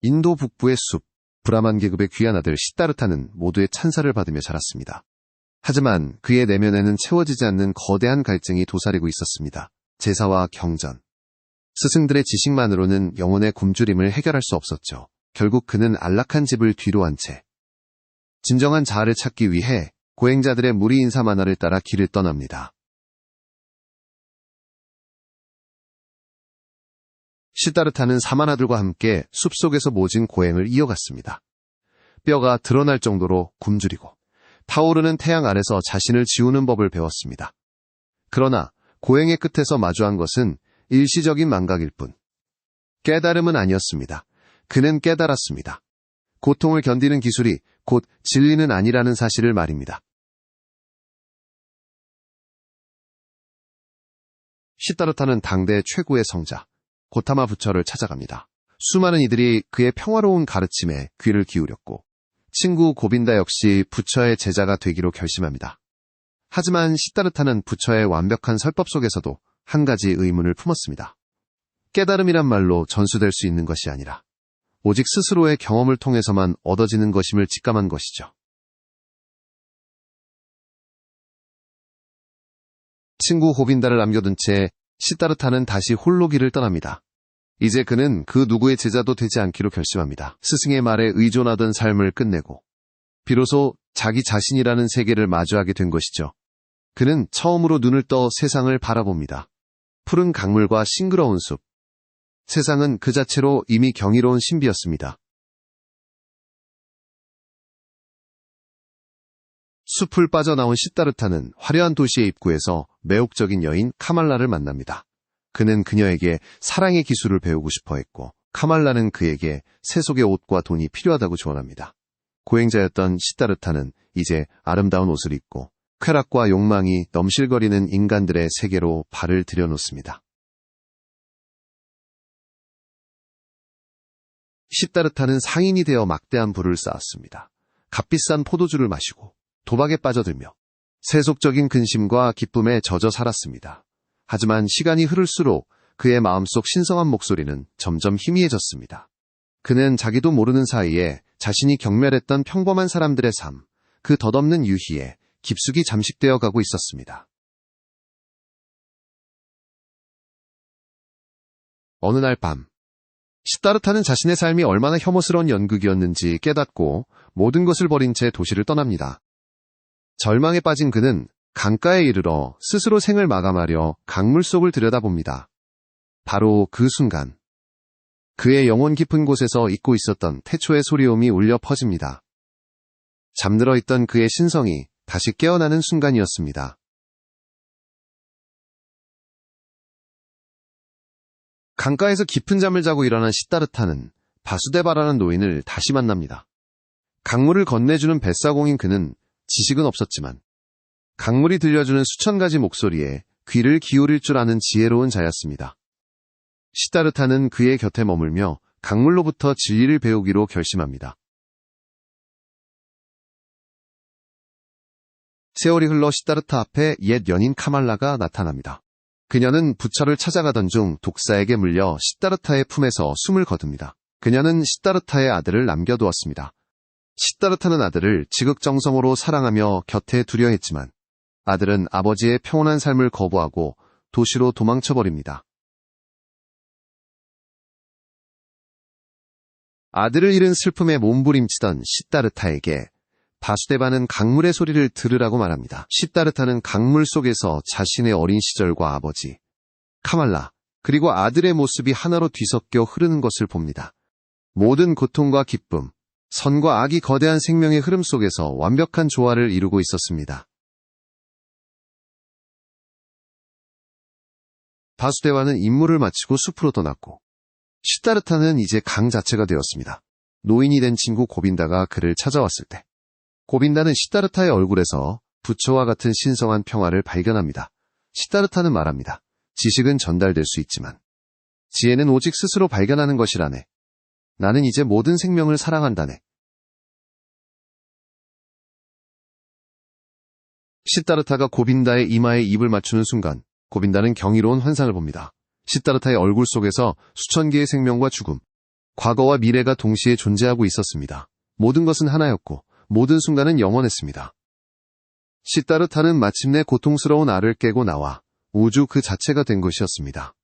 인도 북부의 숲, 브라만 계급의 귀한 아들 시다르타는 모두의 찬사를 받으며 자랐습니다. 하지만 그의 내면에는 채워지지 않는 거대한 갈증이 도사리고 있었습니다. 제사와 경전. 스승들의 지식만으로는 영혼의 굶주림을 해결할 수 없었죠. 결국 그는 안락한 집을 뒤로 한 채 진정한 자아를 찾기 위해 고행자들의 무리 인사 만화를 따라 길을 떠납니다. 시다르타는 사만아들과 함께 숲속에서 모진 고행을 이어갔습니다. 뼈가 드러날 정도로 굶주리고 타오르는 태양 아래서 자신을 지우는 법을 배웠습니다. 그러나 고행의 끝에서 마주한 것은 일시적인 망각일 뿐. 깨달음은 아니었습니다. 그는 깨달았습니다. 고통을 견디는 기술이 곧 진리는 아니라는 사실을 말입니다. 시다르타는 당대 최고의 성자, 고타마 부처를 찾아갑니다. 수많은 이들이 그의 평화로운 가르침에 귀를 기울였고 친구 고빈다 역시 부처의 제자가 되기로 결심합니다. 하지만 시다르타는 부처의 완벽한 설법 속에서도 한 가지 의문을 품었습니다. 깨달음이란 말로 전수될 수 있는 것이 아니라 오직 스스로의 경험을 통해서만 얻어지는 것임을 직감한 것이죠. 친구 고빈다를 남겨둔 채 시다르타는 다시 홀로 길을 떠납니다. 이제 그는 그 누구의 제자도 되지 않기로 결심합니다. 스승의 말에 의존하던 삶을 끝내고 비로소 자기 자신이라는 세계를 마주하게 된 것이죠. 그는 처음으로 눈을 떠 세상을 바라봅니다. 푸른 강물과 싱그러운 숲. 세상은 그 자체로 이미 경이로운 신비였습니다. 숲을 빠져나온 시다르타는 화려한 도시의 입구에서 매혹적인 여인 카말라를 만납니다. 그는 그녀에게 사랑의 기술을 배우고 싶어 했고 카말라는 그에게 세속의 옷과 돈이 필요하다고 조언합니다. 고행자였던 시다르타는 이제 아름다운 옷을 입고 쾌락과 욕망이 넘실거리는 인간들의 세계로 발을 들여놓습니다. 시다르타는 상인이 되어 막대한 부를 쌓았습니다. 값비싼 포도주를 마시고 도박에 빠져들며 세속적인 근심과 기쁨에 젖어 살았습니다. 하지만 시간이 흐를수록 그의 마음속 신성한 목소리는 점점 희미해졌습니다. 그는 자기도 모르는 사이에 자신이 경멸했던 평범한 사람들의 삶, 그 덧없는 유희에 깊숙이 잠식되어 가고 있었습니다. 어느 날 밤, 시다르타는 자신의 삶이 얼마나 혐오스러운 연극이었는지 깨닫고 모든 것을 버린 채 도시를 떠납니다. 절망에 빠진 그는 강가에 이르러 스스로 생을 마감하려 강물 속을 들여다봅니다. 바로 그 순간 그의 영혼 깊은 곳에서 잊고 있었던 태초의 소리움이 울려 퍼집니다. 잠들어 있던 그의 신성이 다시 깨어나는 순간이었습니다. 강가에서 깊은 잠을 자고 일어난 시다르타는 바수데바라는 노인을 다시 만납니다. 강물을 건네주는 뱃사공인 그는 지식은 없었지만 강물이 들려주는 수천 가지 목소리에 귀를 기울일 줄 아는 지혜로운 자였습니다. 시다르타는 그의 곁에 머물며 강물로부터 진리를 배우기로 결심합니다. 세월이 흘러 시다르타 앞에 옛 연인 카말라가 나타납니다. 그녀는 부처를 찾아가던 중 독사에게 물려 시다르타의 품에서 숨을 거둡니다. 그녀는 시다르타의 아들을 남겨두었습니다. 시다르타는 아들을 지극정성으로 사랑하며 곁에 두려 했지만 아들은 아버지의 평온한 삶을 거부하고 도시로 도망쳐버립니다. 아들을 잃은 슬픔에 몸부림치던 시다르타에게 바수데바는 강물의 소리를 들으라고 말합니다. 시다르타는 강물 속에서 자신의 어린 시절과 아버지, 카말라, 그리고 아들의 모습이 하나로 뒤섞여 흐르는 것을 봅니다. 모든 고통과 기쁨, 선과 악이 거대한 생명의 흐름 속에서 완벽한 조화를 이루고 있었습니다. 바수데바는 임무를 마치고 숲으로 떠났고 시다르타는 이제 강 자체가 되었습니다. 노인이 된 친구 고빈다가 그를 찾아왔을 때 고빈다는 시다르타의 얼굴에서 부처와 같은 신성한 평화를 발견합니다. 시다르타는 말합니다. 지식은 전달될 수 있지만 지혜는 오직 스스로 발견하는 것이라네. 나는 이제 모든 생명을 사랑한다네. 시다르타가 고빈다의 이마에 입을 맞추는 순간 고빈다는 경이로운 환상을 봅니다. 시다르타의 얼굴 속에서 수천 개의 생명과 죽음, 과거와 미래가 동시에 존재하고 있었습니다. 모든 것은 하나였고 모든 순간은 영원했습니다. 시타르타는 마침내 고통스러운 알을 깨고 나와 우주 그 자체가 된 것이었습니다.